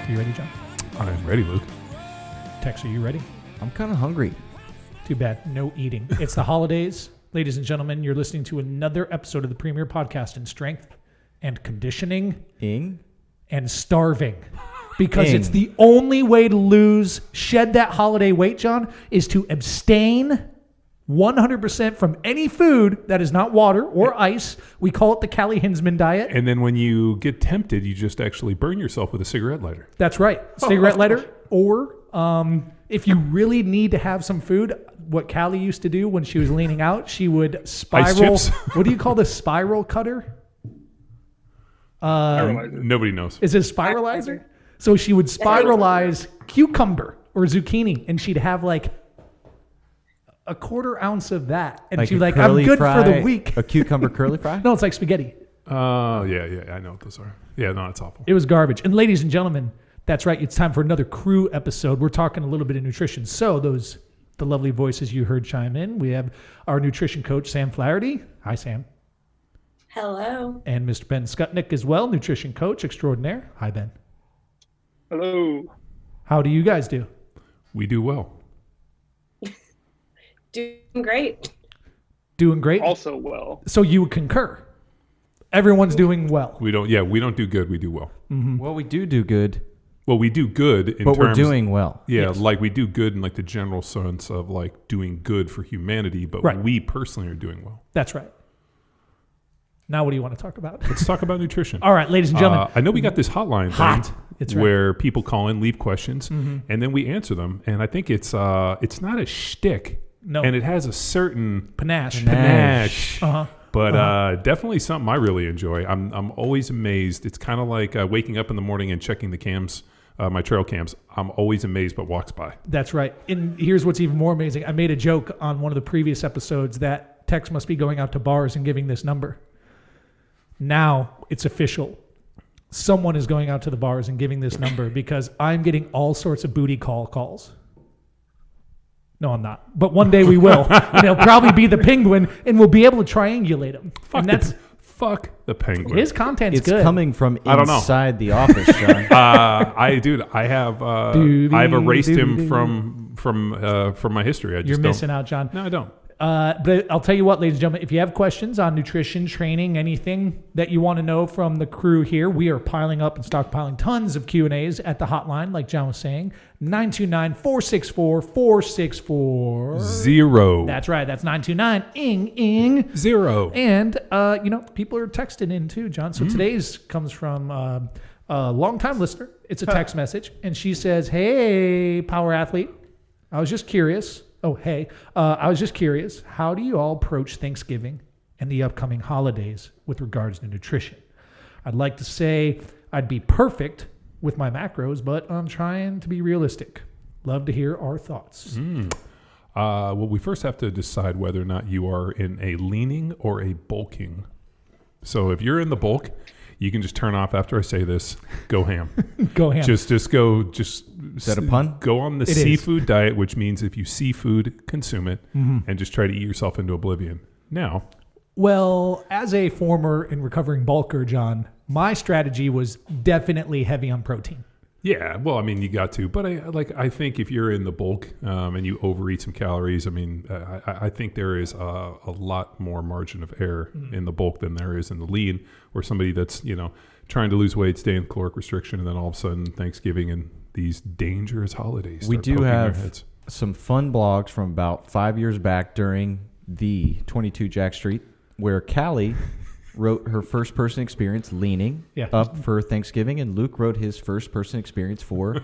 Are you ready, John? I'm ready, Luke. Tex, are you ready? I'm kind of hungry. Too bad. No eating. It's the holidays. Ladies and gentlemen, you're listening to another episode of the premier podcast in strength and conditioning and starving. Because it's the only way to shed that holiday weight, John, is to abstain 100% from any food that is not water or ice. We call it the Callie Hinsman diet. And then when you get tempted, you just actually burn yourself with a cigarette lighter. That's right. Cigarette lighter. Or if you really need to have some food, what Callie used to do when she was leaning out, she would spiral. Ice chips? What do you call the spiral cutter? Nobody knows. Is it a spiralizer? So she would spiralize cucumber or zucchini, and she'd have like a quarter ounce of that. And like she'd be like, I'm good for the week. A cucumber curly fry? No, it's like spaghetti. Yeah, I know what those are. Yeah, no, it's awful. It was garbage. And ladies and gentlemen, that's right. It's time for another crew episode. We're talking a little bit of nutrition. So the lovely voices you heard chime in. We have our nutrition coach, Sam Flaherty. Hi, Sam. Hello. And Mr. Ben Skutnik as well, nutrition coach extraordinaire. Hi, Ben. Hello. How do you guys do? We do well. Doing great. Doing great? Also well. So you would concur? Everyone's doing well. We don't do good. We do well. Mm-hmm. Well, we do good. Well, we do good in but terms, we're doing well. Yeah, Yes. like we do good in like the general sense of like doing good for humanity, but Right. we personally are doing well. That's right. Now what do you want to talk about? Let's talk about nutrition. All right, ladies and gentlemen. I know we got this hotline Hot. thing It's right. where people call in, leave questions, and then we answer them. And I think it's not a shtick. No. And it has a certain Panache. Uh-huh. But definitely something I really enjoy. I'm always amazed. It's kind of like waking up in the morning and checking the cams, my trail cams. I'm always amazed what walks by. That's right. And here's what's even more amazing. I made a joke on one of the previous episodes that Tex must be going out to bars and giving this number. Now it's official. Someone is going out to the bars and giving this number because I'm getting all sorts of booty calls. No, I'm not. But one day we will. And it'll probably be the penguin, and we'll be able to triangulate him. Fuck the penguin. His content's It's good. coming from I don't know. inside the office, John. I have erased him from my history. You're missing out, John. No, I don't. But I'll tell you what, ladies and gentlemen, if you have questions on nutrition, training, anything that you want to know from the crew here, we are piling up and stockpiling tons of Q&As at the hotline, like John was saying, 929-464-464. 0. That's right. That's 929 0. And, people are texting in too, John. So today's comes from a longtime listener. It's a text message. And she says, hey, power athlete, I was just curious. I was just curious. How do you all approach Thanksgiving and the upcoming holidays with regards to nutrition? I'd like to say I'd be perfect with my macros, but I'm trying to be realistic. Love to hear our thoughts. Well, we first have to decide whether or not you are in a leaning or a bulking. So if you're in the bulk, you can just turn off after I say this. Go ham. Go ham. Just go. Is that a pun? Go on the It seafood diet, which means if you see food, consume it, and just try to eat yourself into oblivion. Now, Well, as a former and recovering bulker, John, my strategy was definitely heavy on protein. yeah. Well, I mean, you got to, but I think if you're in the bulk and you overeat some calories, I mean, I think there is a lot more margin of error in the bulk than there is in the lean, or somebody that's trying to lose weight, stay in caloric restriction, and then all of a sudden Thanksgiving and these dangerous holidays. We start do poking their have heads. some fun blogs from about 5 years back during the 22 Jack Street where Callie wrote her first person experience leaning up for Thanksgiving, and Luke wrote his first person experience for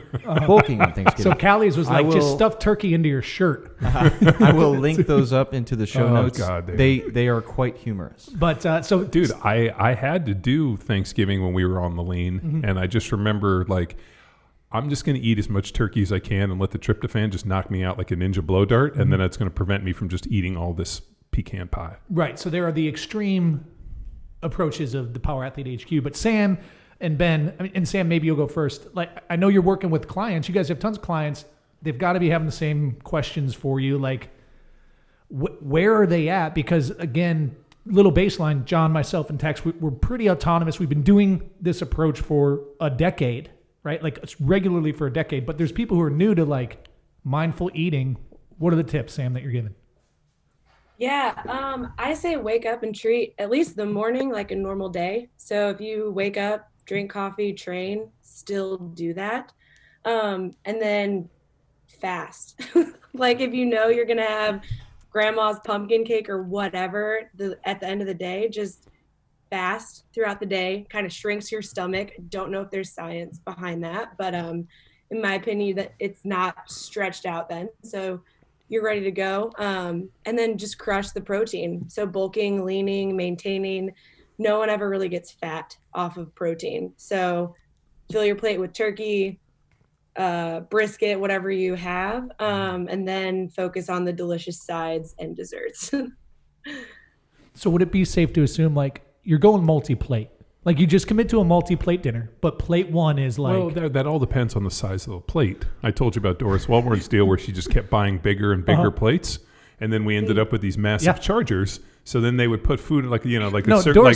bulking on Thanksgiving. So Callie's was like, just stuff turkey into your shirt. I will link those up into the show notes. God, they are quite humorous. But Dude, I had to do Thanksgiving when we were on the lean, and I just remember I'm just going to eat as much turkey as I can and let the tryptophan just knock me out like a ninja blow dart, and then it's going to prevent me from just eating all this pecan pie. Right. So there are the extreme approaches of the Power Athlete HQ. But Sam and Ben, and Sam, maybe you'll go first. Like, I know you're working with clients. You guys have tons of clients. They've got to be having the same questions for you. Like, where are they at? Because, again, little baseline, John, myself, and Tex, we're pretty autonomous. We've been doing this approach for a decade. right? Like it's regularly for a decade, but there's people who are new to like mindful eating. What are the tips, Sam, that you're giving? Yeah, I say wake up and treat at least the morning like a normal day. So if you wake up, drink coffee, train, still do that. And then fast. Like if you know you're going to have grandma's pumpkin cake or whatever at the end of the day, just fast throughout the day, kind of shrinks your stomach. Don't know if there's science behind that, but in my opinion, that it's not stretched out then. So you're ready to go. And then just crush the protein. So bulking, leaning, maintaining. No one ever really gets fat off of protein. So fill your plate with turkey, brisket, whatever you have, and then focus on the delicious sides and desserts. So would it be safe to assume like you're going multi-plate? Like you just commit to a multi-plate dinner, but plate one is like... Well, that all depends on the size of the plate. I told you about Doris Wellborn's deal where she just kept buying bigger and bigger plates. And then we ended up with these massive chargers. So then they would put food like, like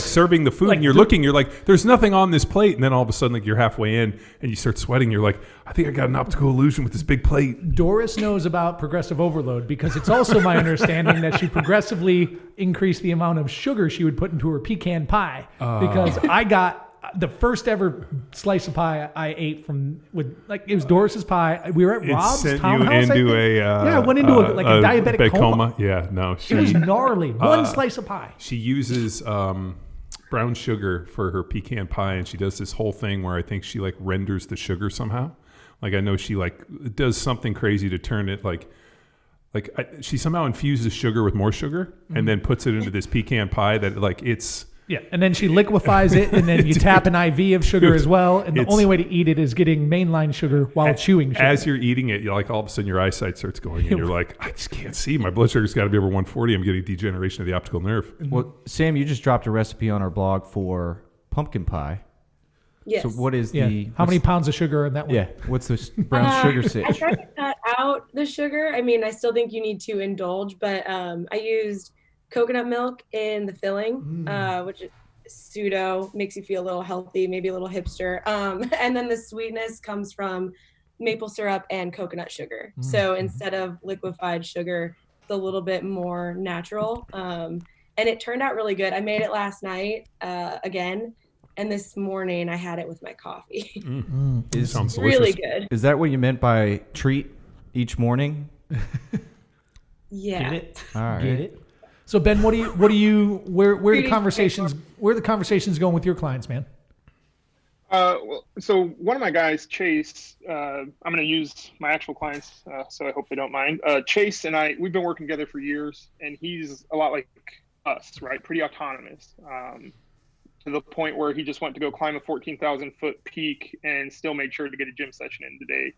serving the food, like, and you're like, there's nothing on this plate. And then all of a sudden, like you're halfway in and you start sweating. You're like, I think I got an optical illusion with this big plate. Doris knows about progressive overload because it's also my understanding that she progressively increased the amount of sugar she would put into her pecan pie. Because I got the first ever slice of pie I ate it was Doris's pie. We were at Rob's townhouse. I went into a diabetic coma. Yeah, no, it was gnarly. One slice of pie. She uses brown sugar for her pecan pie, and she does this whole thing where I think she like renders the sugar somehow. Like I know she like does something crazy to turn it she somehow infuses sugar with more sugar and then puts it into this pecan pie that like it's. Yeah, and then she liquefies it, and then you tap an IV of sugar as well. And the only way to eat it is getting mainline sugar while chewing sugar. As you're eating it, you're like all of a sudden your eyesight starts going, and you're like, I just can't see. My blood sugar's got to be over 140. I'm getting degeneration of the optical nerve. Well, Sam, you just dropped a recipe on our blog for pumpkin pie. Yes. So what is how many pounds of sugar are in that one? Yeah. What's the brown sugar sitch? I tried to cut out the sugar. I mean, I still think you need to indulge, but I used coconut milk in the filling, which pseudo makes you feel a little healthy, maybe a little hipster. And then the sweetness comes from maple syrup and coconut sugar. So instead of liquefied sugar, it's a little bit more natural. And it turned out really good. I made it last night again. And this morning I had it with my coffee. It sounds really delicious. good. Is that what you meant by treat each morning? Yeah. Get it? All right. Get it? So Ben, where are the conversations going with your clients, man? So one of my guys, Chase, I'm going to use my actual clients, so I hope they don't mind. Chase and we've been working together for years, and he's a lot like us, right? Pretty autonomous, to the point where he just went to go climb a 14,000-foot peak and still made sure to get a gym session in the day,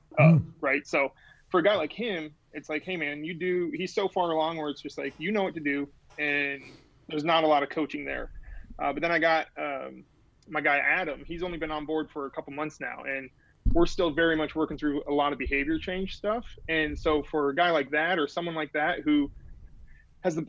right? So for a guy like him, it's like, hey man, he's so far along where it's just like, you know what to do, and there's not a lot of coaching there. But then I got my guy Adam. He's only been on board for a couple months now, and we're still very much working through a lot of behavior change stuff. And so for a guy like that, or someone like that who has the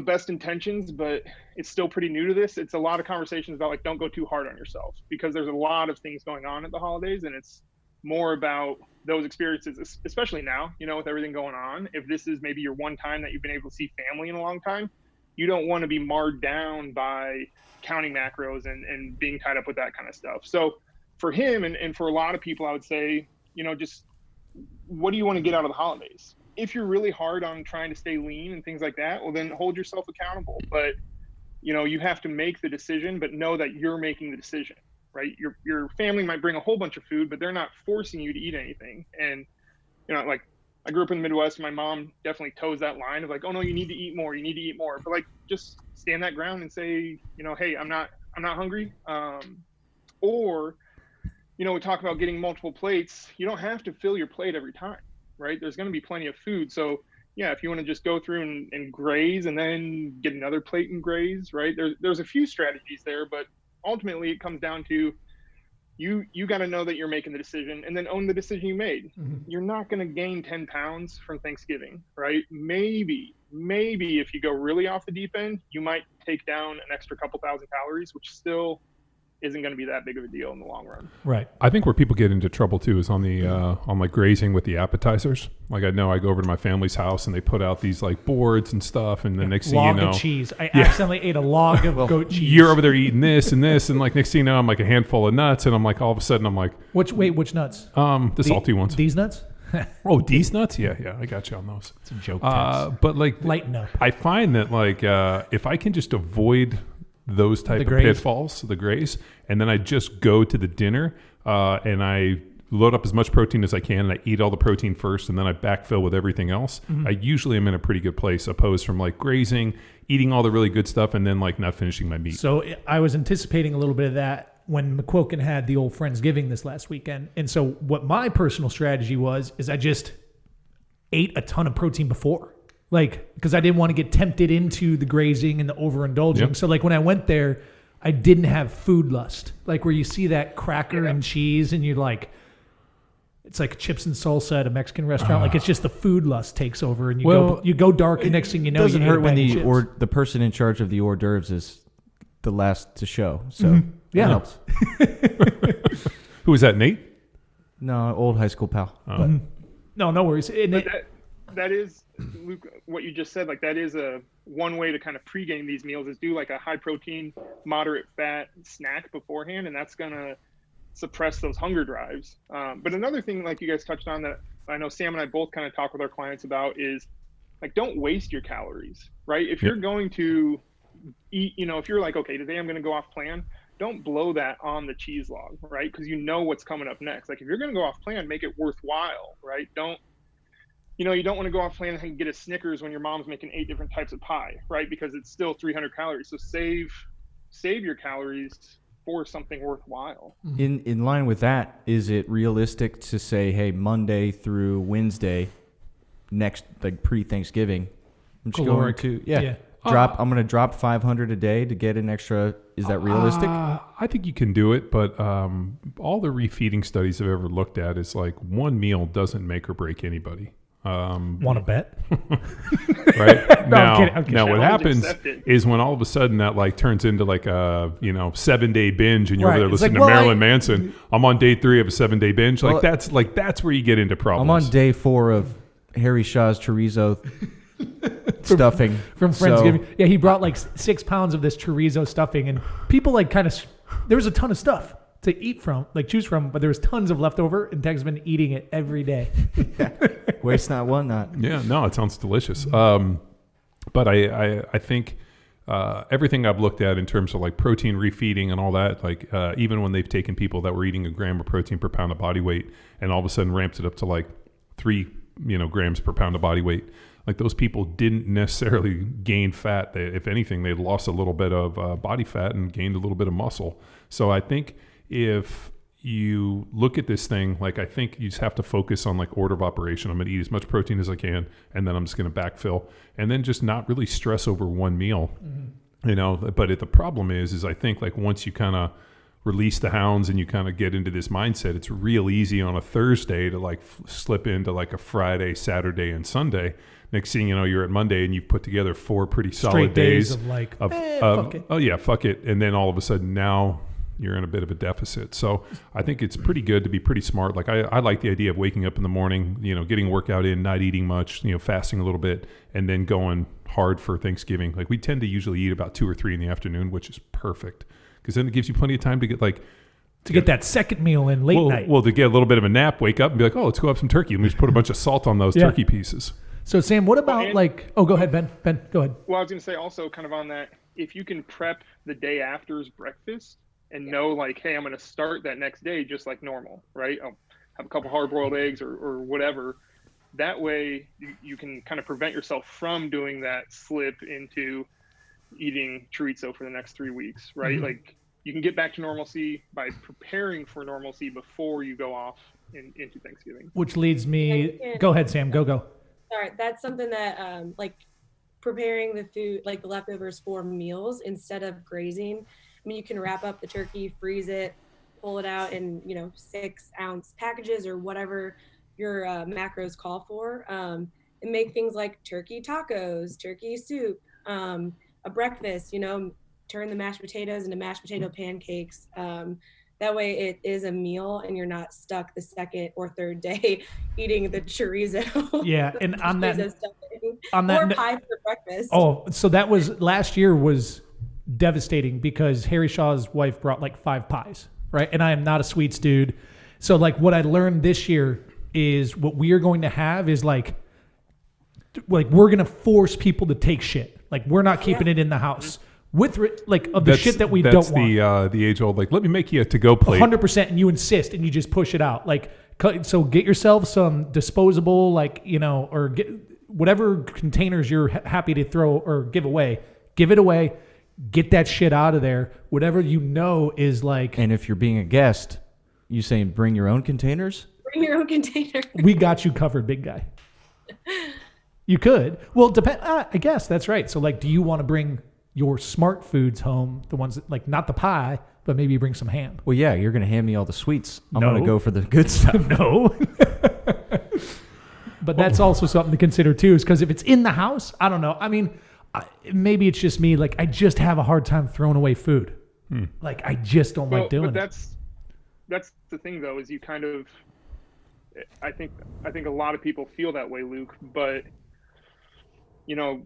best intentions, but it's still pretty new to this, it's a lot of conversations about like, don't go too hard on yourself, because there's a lot of things going on at the holidays, and it's more about those experiences, especially now, with everything going on. If this is maybe your one time that you've been able to see family in a long time, you don't want to be marred down by counting macros and being tied up with that kind of stuff. So for him and for a lot of people, I would say, just what do you want to get out of the holidays? If you're really hard on trying to stay lean and things like that, well, then hold yourself accountable. But, you have to make the decision, but know that you're making the decision, right? Your family might bring a whole bunch of food, but they're not forcing you to eat anything. And, like I grew up in the Midwest, and my mom definitely toes that line of like, oh no, you need to eat more. But like, just stand that ground and say, hey, I'm not hungry. Or, we talk about getting multiple plates. You don't have to fill your plate every time, right? There's going to be plenty of food. So yeah, if you want to just go through and graze and then get another plate and graze, right? There's a few strategies there, but ultimately it comes down to you got to know that you're making the decision and then own the decision you made. You're not going to gain 10 pounds from Thanksgiving, right? Maybe if you go really off the deep end, you might take down an extra couple thousand calories, which still isn't going to be that big of a deal in the long run. Right. I think where people get into trouble too is on the on like grazing with the appetizers. Like I know I go over to my family's house and they put out these like boards and stuff, and the next thing you know, log of cheese. I accidentally ate a log of goat cheese. You're over there eating this and this, and like next thing you know, I'm like a handful of nuts, and I'm like all of a sudden I'm like, which nuts? The salty ones. These nuts? Oh, these nuts? Yeah, I got you on those. It's a joke. But like, lighten up. I find that like if I can just avoid those type of pitfalls, the grays, and then I just go to the dinner and I load up as much protein as I can, and I eat all the protein first, and then I backfill with everything else. I usually am in a pretty good place, opposed from like grazing, eating all the really good stuff, and then like not finishing my meat. So I was anticipating a little bit of that when McQuilkin had the old Friendsgiving this last weekend. And so what my personal strategy is I just ate a ton of protein before. Like, because I didn't want to get tempted into the grazing and the overindulging. Yep. So like when I went there, I didn't have food lust. Like where you see that cracker and cheese and you're like, it's like chips and salsa at a Mexican restaurant. Like it's just the food lust takes over and you go dark and next thing you know, it doesn't you hurt when the person in charge of the hors d'oeuvres is the last to show. So yeah, it helps. Who was that, Nate? No, old high school pal. No worries. That is, Luke, what you just said. Like that is a one way to kind of pregame these meals is do like a high protein, moderate fat snack beforehand, and that's gonna suppress those hunger drives. But another thing, like you guys touched on, that I know Sam and I both kind of talk with our clients about is like don't waste your calories, right? If you're going to eat, if you're like, okay, today I'm going to go off plan, don't blow that on the cheese log, right? Because you know what's coming up next. Like if you're going to go off plan, make it worthwhile, right? You don't want to go off plan and get a Snickers when your mom's making 8 different types of pie, right? Because it's still 300 calories. So save your calories for something worthwhile. In line with that, is it realistic to say, hey, Monday through Wednesday, next like pre-Thanksgiving, I'm just going to I'm going to drop 500 a day to get an extra. Is that realistic? I think you can do it, but all the refeeding studies I've ever looked at is like one meal doesn't make or break anybody. Want to bet? Right? No, I'm kidding. Now what happens is when all of a sudden that like turns into like a 7-day binge, and you're over there listening to Marilyn Manson. I'm on day 3 of a 7-day binge. Like that's where you get into problems. I'm on day 4 of Harry Shaw's chorizo stuffing from Friendsgiving. Yeah, he brought like 6 pounds of this chorizo stuffing, and people like there was a ton of stuff to choose from, but there was tons of leftover, and Teg's been eating it every day. Waste not, want not. Yeah, no, it sounds delicious. But I think everything I've looked at in terms of like protein refeeding and all that, like even when they've taken people that were eating a gram of protein per pound of body weight and all of a sudden ramped it up to like 3 grams per pound of body weight, like those people didn't necessarily gain fat. If anything, they lost a little bit of body fat and gained a little bit of muscle. So I think if you look at this thing, like I think you just have to focus on like order of operation. I'm going to eat as much protein as I can, and then I'm just going to backfill, and then just not really stress over one meal. But the problem is I think like once you kind of release the hounds and you kind of get into this mindset, it's real easy on a Thursday to like slip into like a Friday, Saturday, and Sunday. Next thing you know, you're at Monday and you've put together 4 pretty solid days of like, fuck it. Oh yeah, fuck it. And then all of a sudden now you're in a bit of a deficit. So I think it's pretty good to be pretty smart. Like I like the idea of waking up in the morning, getting workout in, not eating much, fasting a little bit, and then going hard for Thanksgiving. Like we tend to usually eat about 2 or 3 in the afternoon, which is perfect because then it gives you plenty of time to get that second meal in late night. Well, to get a little bit of a nap, wake up and be like, oh, let's go have some turkey. Let me just put a bunch of salt on those turkey pieces. So Sam, what about go ahead, Ben. Ben, go ahead. Well, I was going to say also kind of on that, if you can prep the day after's breakfast and know like, hey, I'm going to start that next day just like normal, right? I'll have a couple hard-boiled eggs or whatever. That way you can kind of prevent yourself from doing that slip into eating chorizo for the next 3 weeks, right? Mm-hmm. Like you can get back to normalcy by preparing for normalcy before you go off into Thanksgiving. Which leads me, go ahead, Sam, go. Sorry, that's something that like preparing the food, like the leftovers for meals instead of grazing. I mean, you can wrap up the turkey, freeze it, pull it out in, 6-ounce packages or whatever your macros call for, and make things like turkey tacos, turkey soup, a breakfast, turn the mashed potatoes into mashed potato pancakes. That way it is a meal and you're not stuck the second or third day eating the chorizo. Yeah, and on that or pie for breakfast. Oh, so that was last year was devastating because Harry Shaw's wife brought like 5 pies, right? And I am not a sweets dude. So like what I learned this year is what we are going to have is like we're going to force people to take shit. Like we're not keeping it in the house. With like of the shit that we don't want. That's the age old, like, let me make you a to-go plate. 100%, and you insist, and you just push it out. Like, so get yourself some disposable, like, you know, or get whatever containers you're happy to throw or give away. Give it away. Get that shit out of there. Whatever you know is like. And if you're being a guest, you saying bring your own containers? Bring your own container. We got you covered, big guy. You could. Well, I guess that's right. So, like, do you want to bring your smart foods home, the ones that, like, not the pie, but maybe you bring some ham? Well, yeah, you're going to hand me all the sweets. I'm No. going to go for the good stuff. No. But that's also something to consider too, is because if it's in the house, I don't know. I mean, maybe it's just me. Like, I just have a hard time throwing away food. Like, I just don't like doing but it. That's the thing, though, is you kind of, I think a lot of people feel that way, Luke, but, you know,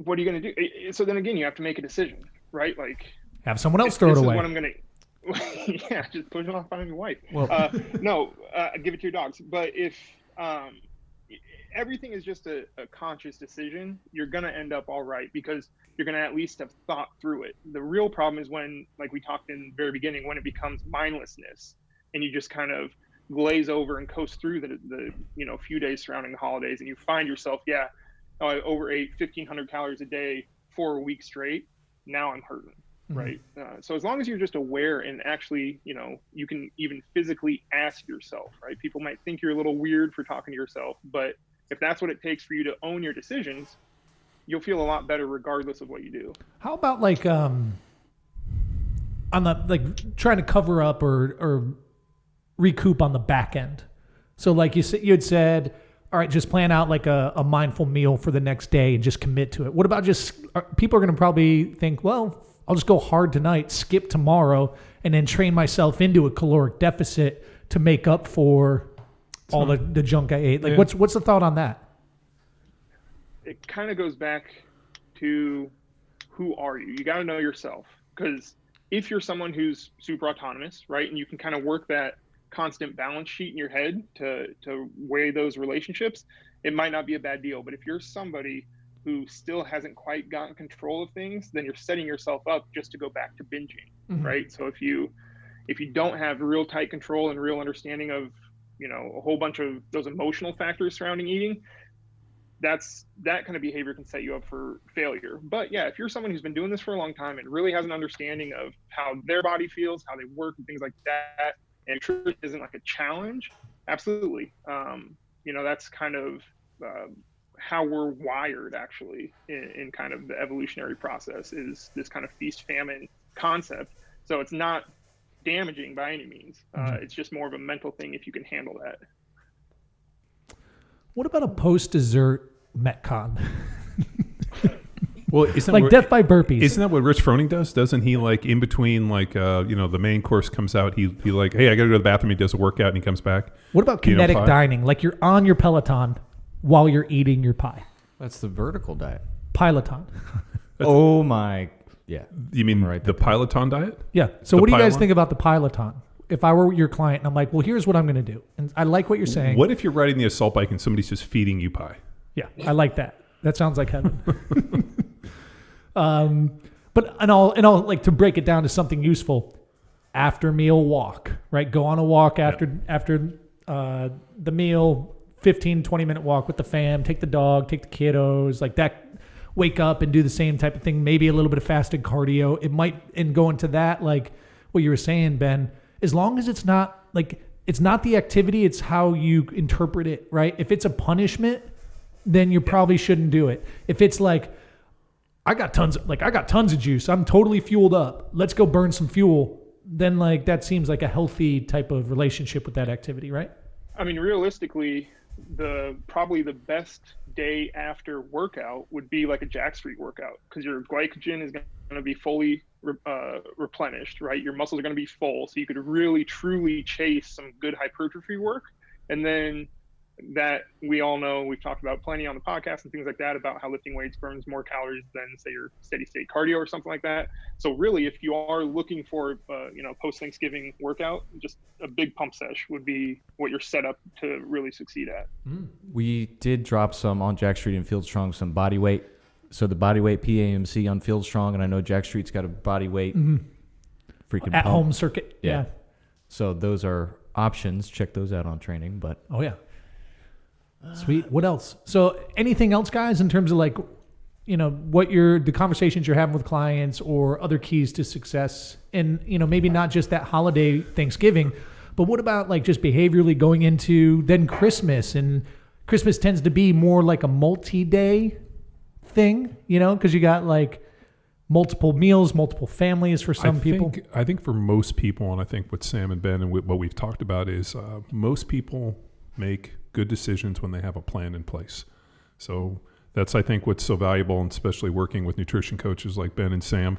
what are you going to do? So then again, you have to make a decision, right? Like, Have someone else throw it away. This is what I'm going to, yeah, just push it off on your wife. Well, Give it to your dogs. But if everything is just a conscious decision, you're going to end up all right because you're going to at least have thought through it. The real problem is when, like we talked in the very beginning, when it becomes mindlessness and you just kind of glaze over and coast through the few days surrounding the holidays, and you find yourself, I overate 1,500 calories a day for a week straight. Now I'm hurting, right? So as long as you're just aware and actually, you can even physically ask yourself, right? People might think you're a little weird for talking to yourself, but if that's what it takes for you to own your decisions, you'll feel a lot better regardless of what you do. How about like on the like trying to cover up or recoup on the back end? So like you had said, all right, just plan out like a mindful meal for the next day and just commit to it. What about people are going to probably think, well, I'll just go hard tonight, skip tomorrow, and then train myself into a caloric deficit to make up for all the junk I ate. Like, what's the thought on that? It kind of goes back to who are you? You got to know yourself, because if you're someone who's super autonomous, right, and you can kind of work that constant balance sheet in your head to weigh those relationships, it might not be a bad deal. But if you're somebody who still hasn't quite gotten control of things, then you're setting yourself up just to go back to binging, right? So if you don't have real tight control and real understanding of, a whole bunch of those emotional factors surrounding eating, that kind of behavior can set you up for failure. But yeah, if you're someone who's been doing this for a long time and really has an understanding of how their body feels, how they work and things like that, and it truly isn't like a challenge, absolutely. That's kind of how we're wired, actually, in kind of the evolutionary process, is this kind of feast-famine concept. So it's not damaging by any means. It's just more of a mental thing if you can handle that. What about a post-dessert Metcon? Well, isn't like death by burpees. Isn't that what Rich Froning does? Doesn't he, like, in between, like, the main course comes out, he like, hey, I got to go to the bathroom. He does a workout and he comes back. What about kinetic dining? Like, you're on your Peloton while you're eating your pie. That's the vertical diet. Piloton. Oh my, yeah. You mean the Piloton diet? Yeah. So what do you guys think about the Piloton? If I were your client and I'm like, well, here's what I'm going to do. And I like what you're saying. What if you're riding the assault bike and somebody's just feeding you pie? Yeah, I like that. That sounds like heaven. But and I'll like to break it down to something useful. After meal walk, right? Go on a walk after the meal, 15, 20-minute walk with the fam, take the dog, take the kiddos, like that. Wake up and do the same type of thing, maybe a little bit of fasted cardio. It might, and go into that, like what you were saying, Ben, as long as it's not the activity, it's how you interpret it, right? If it's a punishment, then you probably shouldn't do it. If it's like, I got tons of juice, I'm totally fueled up, let's go burn some fuel, then like that seems like a healthy type of relationship with that activity, right? I mean, realistically, probably the best day after workout would be like a Jack Street workout, because your glycogen is going to be fully replenished, right? Your muscles are going to be full, so you could really truly chase some good hypertrophy work. And then that, we all know, we've talked about plenty on the podcast and things like that about how lifting weights burns more calories than, say, your steady state cardio or something like that. So really, if you are looking for post Thanksgiving workout, just a big pump sesh would be what you're set up to really succeed at. We did drop some on Jack Street and Field Strong, some body weight. So the body weight PAMC on Field Strong, and I know Jack Street's got a body weight freaking at pump. home circuit. Yeah. So those are options. Check those out on training. But oh yeah. Sweet. What else? So anything else, guys, in terms of like, what the conversations you're having with clients or other keys to success, and, maybe not just that holiday Thanksgiving, but what about like just behaviorally going into then Christmas? And Christmas tends to be more like a multi-day thing, because you got like multiple meals, multiple families for some people. I think for most people, and I think what Sam and Ben and what we've talked about is most people make good decisions when they have a plan in place. So that's, I think, what's so valuable, and especially working with nutrition coaches like Ben and Sam,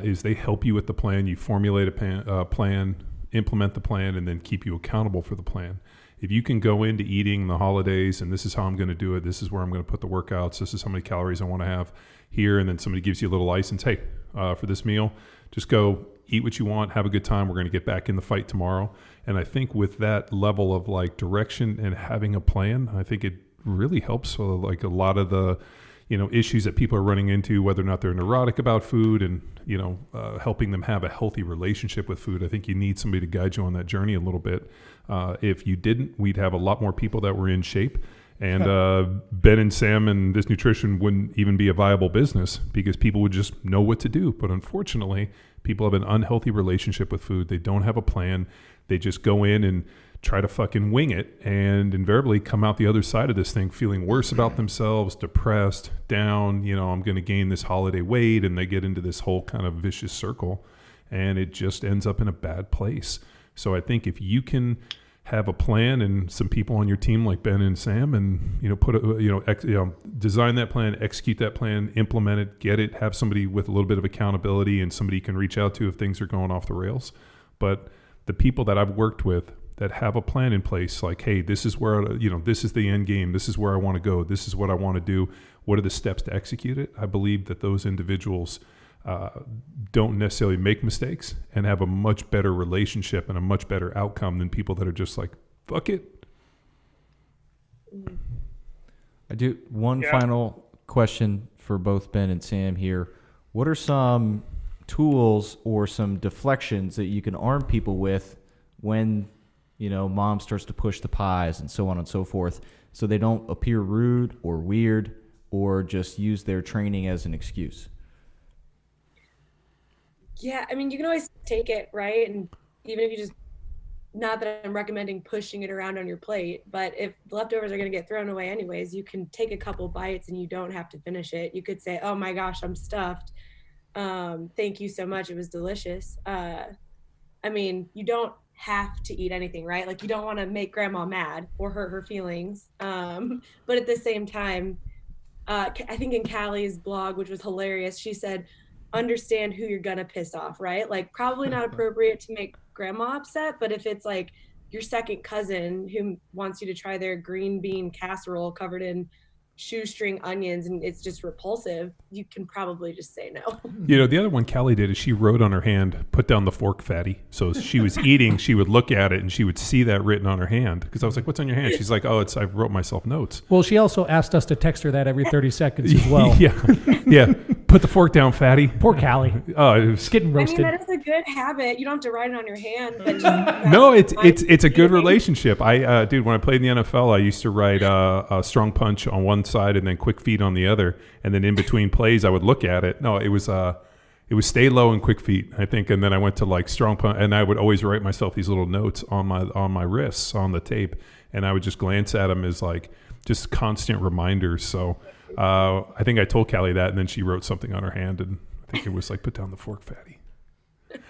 is they help you with the plan. You formulate a plan, implement the plan, and then keep you accountable for the plan. If you can go into eating the holidays and this is how I'm going to do it, this is where I'm going to put the workouts, this is how many calories I want to have here, and then somebody gives you a little license, hey, for this meal, just go eat what you want, have a good time, we're going to get back in the fight tomorrow. And I think with that level of like direction and having a plan, I think it really helps like a lot of the issues that people are running into, whether or not they're neurotic about food, and helping them have a healthy relationship with food. I think you need somebody to guide you on that journey a little bit. If you didn't, we'd have a lot more people that were in shape, and Ben and Sam and this nutrition wouldn't even be a viable business, because people would just know what to do. But unfortunately, people have an unhealthy relationship with food. They don't have a plan. They just go in and try to fucking wing it, and invariably come out the other side of this thing feeling worse about themselves, depressed, down, I'm going to gain this holiday weight, and they get into this whole kind of vicious circle, and it just ends up in a bad place. So I think if you can have a plan and some people on your team like Ben and Sam, and design that plan, execute that plan, implement it, get it, have somebody with a little bit of accountability and somebody you can reach out to if things are going off the rails. But the people that I've worked with that have a plan in place, like, hey, this is where, this is the end game. This is where I want to go. This is what I want to do. What are the steps to execute it? I believe that those individuals don't necessarily make mistakes and have a much better relationship and a much better outcome than people that are just like, fuck it. I do one final question for both Ben and Sam here. What are some tools or some deflections that you can arm people with when mom starts to push the pies and so on and so forth, so they don't appear rude or weird or just use their training as an excuse? Yeah, I mean, you can always take it, right? And even if you just, not that I'm recommending pushing it around on your plate, but if leftovers are going to get thrown away anyways, you can take a couple bites and you don't have to finish it. You could say, oh my gosh, I'm stuffed. Thank you so much. It was delicious. I mean, you don't have to eat anything, right? Like, you don't want to make grandma mad or hurt her feelings. But at the same time, I think in Callie's blog, which was hilarious, she said, understand who you're gonna piss off, right? Like, probably not appropriate to make grandma upset, but if it's like your second cousin who wants you to try their green bean casserole covered in shoestring onions and it's just repulsive, you can probably just say no. The other one Callie did is she wrote on her hand, put down the fork, fatty. So as she was eating, she would look at it and she would see that written on her hand, because I was like, what's on your hand? She's like, oh, I wrote myself notes. Well, she also asked us to text her that every 30 seconds as well. yeah. Put the fork down, fatty. Poor Callie. Oh, it was getting roasted. I mean, that is a good habit. You don't have to write it on your hand. But no, it's a good relationship. Dude, when I played in the NFL, I used to write a strong punch on one side and then quick feet on the other, and then in between plays, I would look at it. No, it was stay low and quick feet, I think, and then I went to like strong punch, and I would always write myself these little notes on my wrists on the tape, and I would just glance at them as like just constant reminders. So I think I told Callie that, and then she wrote something on her hand, and I think it was like, put down the fork, fatty.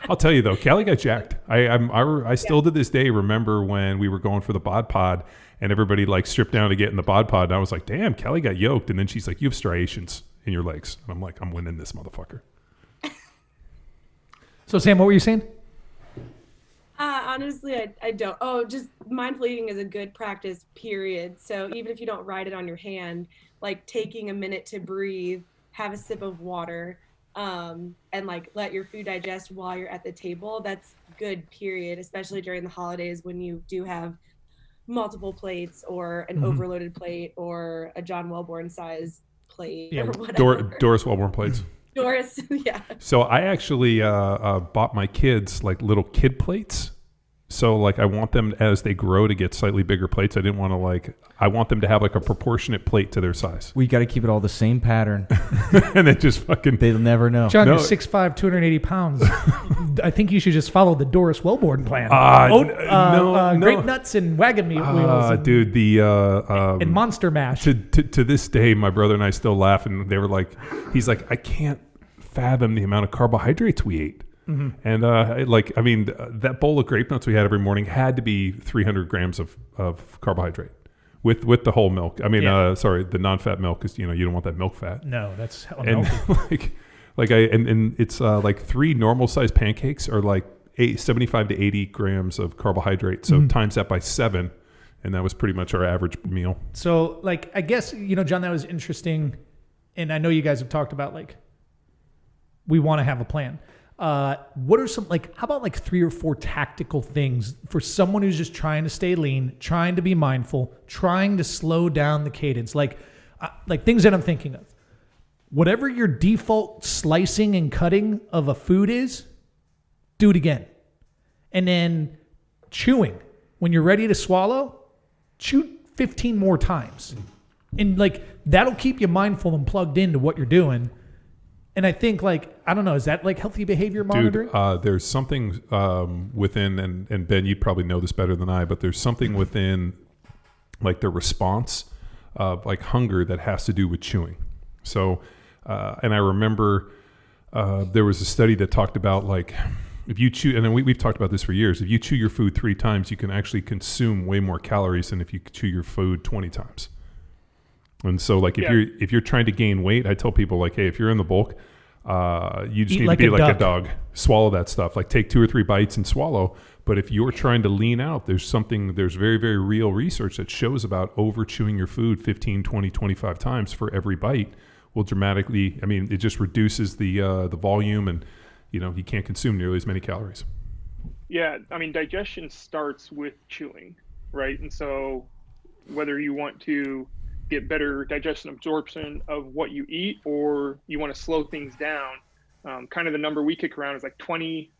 I'll tell you though, Callie got jacked. I still to this day remember when we were going for the bod pod and everybody like stripped down to get in the bod pod. And I was like, damn, Callie got yoked. And then she's like, you have striations in your legs. And I'm like, I'm winning this motherfucker. So Sam, what were you saying? Honestly, I don't. Oh, just mindful eating is a good practice, period. So even if you don't write it on your hand, like taking a minute to breathe, have a sip of water, and like let your food digest while you're at the table, that's good, period, especially during the holidays when you do have multiple plates or an overloaded plate or a John Wellborn size plate or whatever. Doris Wellborn plates. Doris, yeah. So I actually bought my kids like little kid plates. So like I want them as they grow to get slightly bigger plates. I didn't want to I want them to have like a proportionate plate to their size. We got to keep it all the same pattern. And then just fucking... They'll never know. John, you're 6'5", 280 pounds. I think you should just follow the Doris Wellborn plan. Grape nuts and wagon wheels. Dude, and Monster Mash. To this day, my brother and I still laugh. And they were like, he's like, I can't fathom the amount of carbohydrates we ate. Mm-hmm. And that bowl of grape nuts we had every morning had to be 300 grams of carbohydrate with the whole milk. I mean, the non-fat milk, because you don't want that milk fat. No, that's unhealthy. And it's like 3 normal sized pancakes are like 75 to 80 grams of carbohydrate. So times that by 7, and that was pretty much our average meal. So like I guess John, that was interesting, and I know you guys have talked about like we want to have a plan. What are some, how about 3 or 4 tactical things for someone who's just trying to stay lean, trying to be mindful, trying to slow down the cadence, like things that I'm thinking of. Whatever your default slicing and cutting of a food is, do it again. And then chewing. When you're ready to swallow, chew 15 more times. And that'll keep you mindful and plugged into what you're doing. And I think, I don't know, is that healthy behavior monitoring? Dude, there's something within, and Ben, you probably know this better than I, but there's something within the response of hunger that has to do with chewing. So, and I remember there was a study that talked about if you chew, and then we've talked about this for years, if you chew your food 3 times, you can actually consume way more calories than if you chew your food 20 times. And so if you're trying to gain weight, I tell people hey, if you're in the bulk, you just need to be like a dog. Swallow that stuff. Take 2 or 3 bites and swallow. But if you're trying to lean out, there's very, very real research that shows about over chewing your food 15, 20, 25 times for every bite will dramatically, it just reduces the volume and, you can't consume nearly as many calories. Yeah. Digestion starts with chewing, right? And so whether you want to get better digestion absorption of what you eat or you want to slow things down, kind of the number we kick around is 20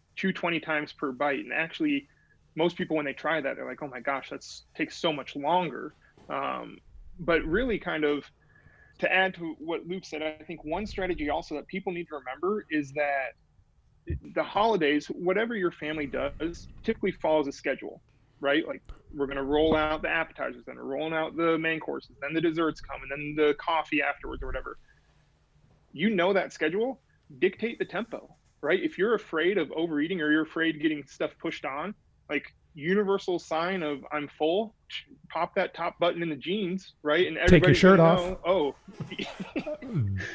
times per bite. And actually most people, when they try that, they're like, oh my gosh, that takes so much longer. But really kind of to add to what Luke said, I think one strategy also that people need to remember is that the holidays, whatever your family does, typically follows a schedule, right? We're going to roll out the appetizers, then we're rolling out the main courses, then the desserts come, and then the coffee afterwards or whatever. That schedule, dictate the tempo, right? If you're afraid of overeating or you're afraid of getting stuff pushed on, universal sign of I'm full, pop that top button in the jeans, right? And take your shirt off. Oh,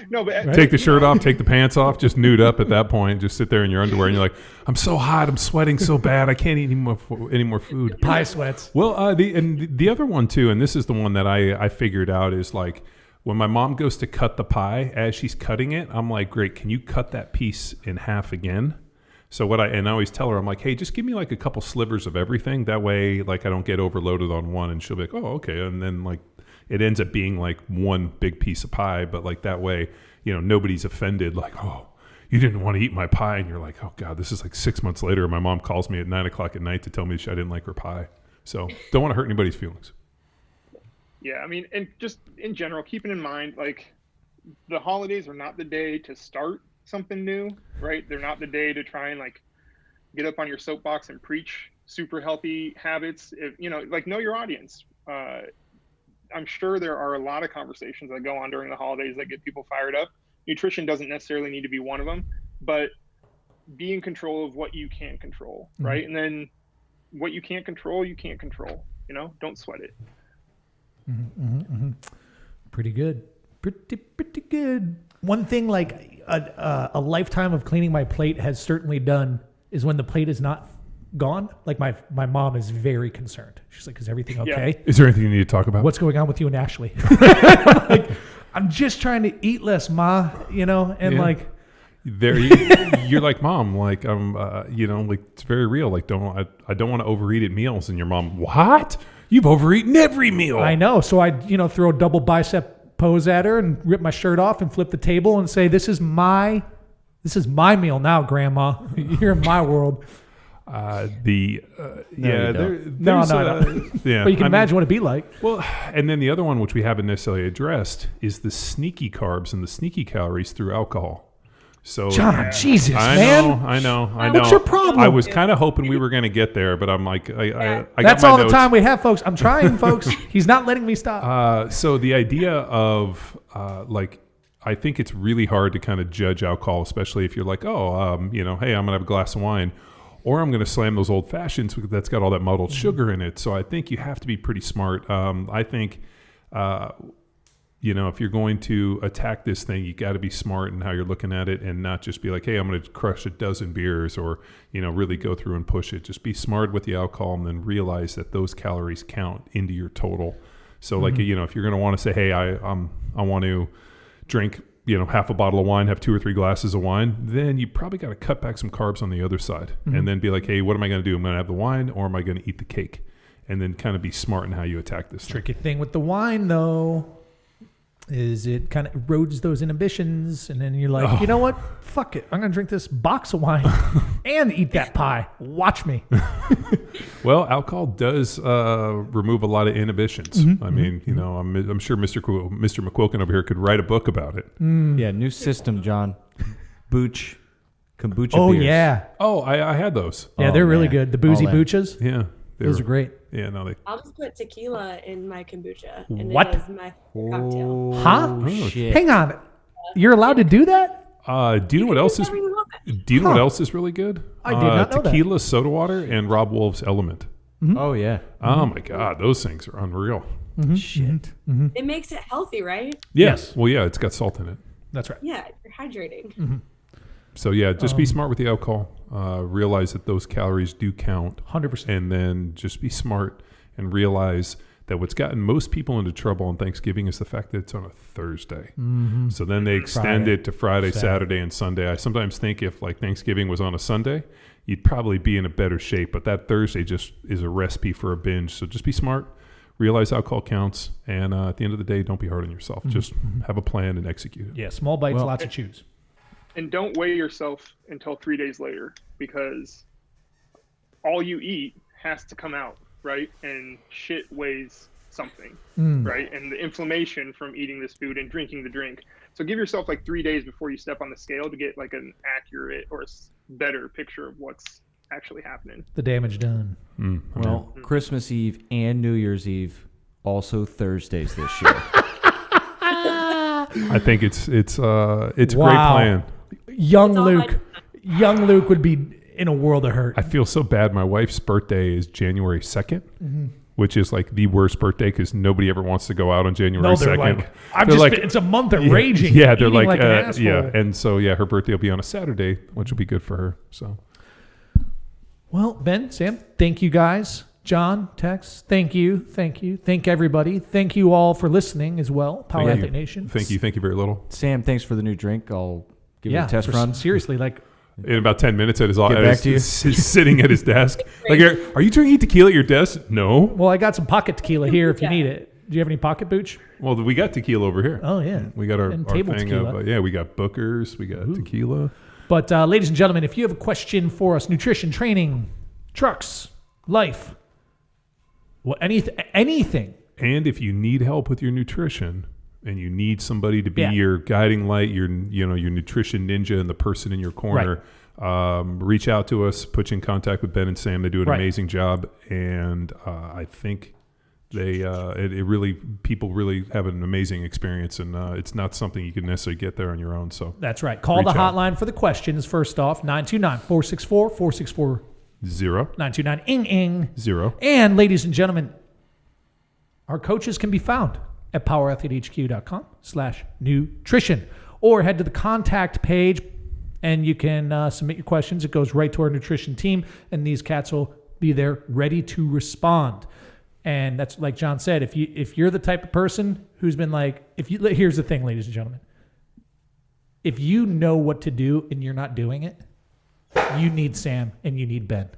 no, but take the shirt off, take the pants off, just nude up at that point. Just sit there in your underwear, and you're like, I'm so hot, I'm sweating so bad, I can't eat any more food. Pie sweats. Well, the other one too, and this is the one that I figured out is when my mom goes to cut the pie, as she's cutting it, I'm like, great, can you cut that piece in half again? So I always tell her, I'm like, hey, just give me a couple slivers of everything. That way, I don't get overloaded on one. And she'll be like, oh, okay. And then it ends up being one big piece of pie. But that way, nobody's offended. Oh, you didn't want to eat my pie. And you're like, oh God, this is 6 months later. And my mom calls me at 9:00 at night to tell me I didn't like her pie. So don't want to hurt anybody's feelings. Yeah. And just in general, keeping in mind, the holidays are not the day to start something new, right? They're not the day to try and get up on your soapbox and preach super healthy habits. If know your audience. I'm sure there are a lot of conversations that go on during the holidays that get people fired up. Nutrition doesn't necessarily need to be one of them, but be in control of what you can control, right? And then what you can't control, you can't control. Don't sweat it. Pretty good. Pretty good. One thing like a lifetime of cleaning my plate has certainly done is when the plate is not gone. Like my mom is very concerned. She's like, "Is everything okay? Yeah. Is there anything you need to talk about? What's going on with you and Ashley?" Like, I'm just trying to eat less, Ma. And like. There, you're like, Mom, like like it's very real. Like, I don't want to overeat at meals. And your mom, what? You've overeaten every meal. I know. So I, throw a double bicep pose at her and rip my shirt off and flip the table and say, this is my meal now, Grandma. You're in my world. No, I don't. Yeah, but you can imagine what it'd be like. Well, and then the other one, which we haven't necessarily addressed, is the sneaky carbs and the sneaky calories through alcohol. So, John, Jesus, man. I know. What's your problem? I was kind of hoping we were going to get there, but I'm like, I That's got my all notes. the time we have, folks. I'm trying, folks. He's not letting me stop. So the idea of I think it's really hard to kind of judge alcohol, especially if you're like, hey, I'm going to have a glass of wine, or I'm going to slam those old fashions because that's got all that muddled sugar in it. So I think you have to be pretty smart. I think. If you're going to attack this thing, you got to be smart in how you're looking at it and not just be like, hey, I'm going to crush a dozen beers or, really go through and push it. Just be smart with the alcohol and then realize that those calories count into your total. So if you're going to want to say, hey, I want to drink, half a bottle of wine, have 2 or 3 glasses of wine, then you probably got to cut back some carbs on the other side and then be like, hey, what am I going to do? I'm going to have the wine or am I going to eat the cake? And then kind of be smart in how you attack this Tricky thing with the wine, though, is it kind of erodes those inhibitions, and then you're like, you know what? Fuck it. I'm going to drink this box of wine and eat that pie. Watch me. Well, alcohol does remove a lot of inhibitions. I mean, I'm sure Mr. McQuilkin over here could write a book about it. Yeah, new system, John. Kombucha Oh, beers. yeah. Oh, I had those. Yeah, they're really good. The boozy boochas. Yeah. Those are great. Yeah, no, I'll just put tequila in my kombucha. And What? It is my favorite cocktail. Huh? Oh, shit. Hang on. You're allowed to do that? do you know what else is? Whatever you want. Do you know what else is really good? I did not know that. Tequila, soda water, and Rob Wolf's Element. Oh, yeah. Oh my God, those things are unreal. Shit. It makes it healthy, right? Yes. Well, yeah, it's got salt in it. That's right. Yeah, you're hydrating. So yeah, just be smart with the alcohol. Realize that those calories do count. 100%. And then just be smart and realize that what's gotten most people into trouble on Thanksgiving is the fact that it's on a Thursday. So then they extend it to Friday, Saturday, and Sunday. I sometimes think if like Thanksgiving was on a Sunday, you'd probably be in a better shape. But that Thursday just is a recipe for a binge. So just be smart. Realize alcohol counts. And at the end of the day, don't be hard on yourself. Just have a plan and execute it. Yeah, small bites, lots of chews. And don't weigh yourself until 3 days later, because all you eat has to come out, right? And shit weighs something, right? And the inflammation from eating this food and drinking the drink. So give yourself like 3 days before you step on the scale to get like an accurate or better picture of what's actually happening. The damage done. Well, Christmas Eve and New Year's Eve, also Thursdays this year. I think it's a great plan. Young Luke would be in a world of hurt. I feel so bad. My wife's birthday is January 2nd, which is like the worst birthday because nobody ever wants to go out on January 2nd. It's a month of raging. Yeah, they're like, an asshole. yeah. And so, yeah, her birthday will be on a Saturday, which will be good for her. So, well, Ben, Sam, thank you guys. John, Tex, thank you. Thank everybody. Thank you all for listening as well. Power Athlete Nation. Thank you very little. Sam, thanks for the new drink. I'll give you a test run. Seriously, like in about 10 minutes at his Get back to you. sitting at his desk. Like, are you drinking tequila at your desk? No. Well, I got some pocket tequila here if you need it. Do you have any pocket booch? Well, we got tequila over here. Oh yeah, we got our table thing tequila. of we got Booker's, we got tequila. But ladies and gentlemen, if you have a question for us, nutrition, training, trucks, life, well, anything. And if you need help with your nutrition and you need somebody to be your guiding light, your nutrition ninja and the person in your corner, reach out to us, put you in contact with Ben and Sam. They do an amazing job. And I think People really have an amazing experience, and it's not something you can necessarily get there on your own. So that's right. Call the hotline for the questions. First off, 929-464-4640. 929 0. And ladies and gentlemen, our coaches can be found at powerathletehq.com/nutrition, or head to the contact page and you can submit your questions. It goes right to our nutrition team, and these cats will be there ready to respond. And that's like John said, if you're the type of person who's been like, here's the thing, ladies and gentlemen, if you know what to do and you're not doing it, you need Sam and you need Ben.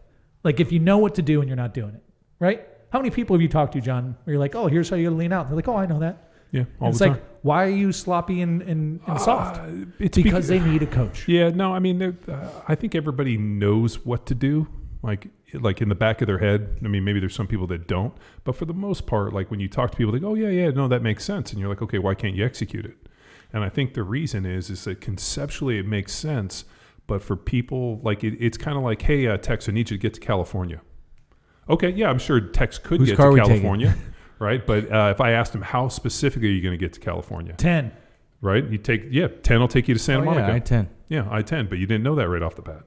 Like if you know what to do and you're not doing it, right? How many people have you talked to, John, where you're like, oh, here's how you lean out? And they're like, oh, I know that. Yeah, all it's the like, time. Why are you sloppy and soft? It's because they need a coach. Yeah, no, I mean, I think everybody knows what to do, like in the back of their head. I mean, maybe there's some people that don't, but for the most part, like when you talk to people, they go, oh, yeah, no, that makes sense. And you're like, okay, why can't you execute it? And I think the reason is that conceptually it makes sense, but for people, like it's kind of like, hey, Tex, I need you to get to California. Okay, yeah, I'm sure Tex could get to California, right? But if I asked him, how specifically are you going to get to California? 10. Right? 10 will take you to Santa Monica. Yeah, I-10. Yeah, I-10, but you didn't know that right off the bat.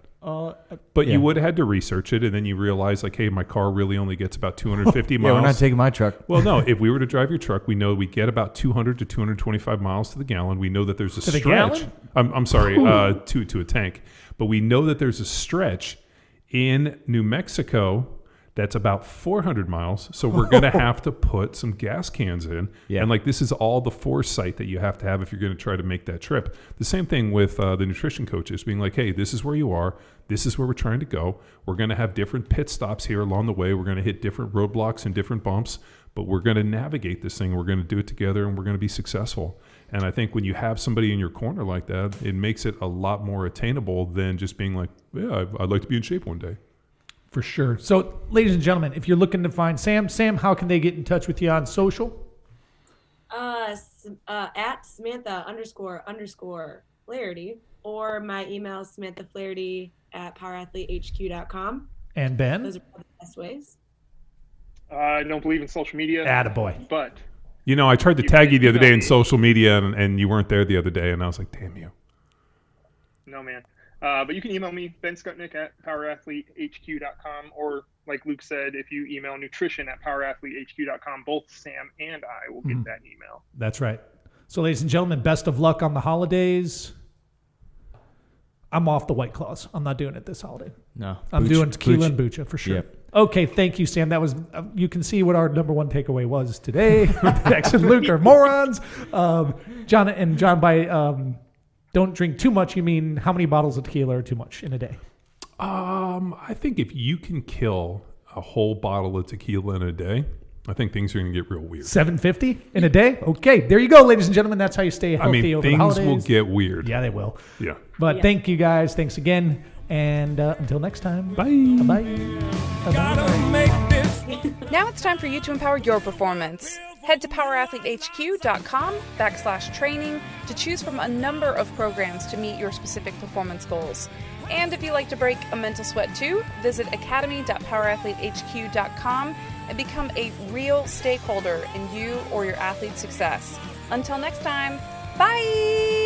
But you would have had to research it, and then you realize, like, hey, my car really only gets about 250 miles. Yeah, we're not taking my truck. Well, no, if we were to drive your truck, we know we get about 200 to 225 miles to the gallon. We know that there's a stretch. The gallon? I'm sorry, to a tank. But we know that there's a stretch in New Mexico that's about 400 miles. So we're going to have to put some gas cans in. Yeah. And like, this is all the foresight that you have to have if you're going to try to make that trip. The same thing with the nutrition coaches being like, hey, this is where you are. This is where we're trying to go. We're going to have different pit stops here along the way. We're going to hit different roadblocks and different bumps, but we're going to navigate this thing. We're going to do it together, and we're going to be successful. And I think when you have somebody in your corner like that, it makes it a lot more attainable than just being like, yeah, I'd like to be in shape one day. For sure. So, ladies and gentlemen, if you're looking to find Sam, how can they get in touch with you on social? At Samantha__Flaherty, or my email is SamanthaFlaherty@powerathletehq.com. And Ben? Those are the best ways. I don't believe in social media. Attaboy. But you know, I tried to tag you the other day in social media, and you weren't there the other day, and I was like, damn you. No, man. But you can email me, benskutnick@powerathletehq.com, or like Luke said, if you email nutrition@powerathletehq.com, both Sam and I will get that email. That's right. So, ladies and gentlemen, best of luck on the holidays. I'm off the White Claws. I'm not doing it this holiday. No. I'm doing tequila and bucha for sure. Yep. Okay, thank you, Sam. That was you can see what our number one takeaway was today. Tex and Luke are morons. John, by don't drink too much, you mean how many bottles of tequila are too much in a day? I think if you can kill a whole bottle of tequila in a day, I think things are going to get real weird. 750 in a day? Okay, there you go, ladies and gentlemen. That's how you stay healthy over the holidays. Things will get weird. Yeah, they will. Yeah. But thank you guys. Thanks again. And until next time. Bye. Bye. Now it's time for you to empower your performance. Head to powerathletehq.com/training to choose from a number of programs to meet your specific performance goals. And if you like to break a mental sweat too, visit academy.powerathletehq.com and become a real stakeholder in you or your athlete's success. Until next time, bye!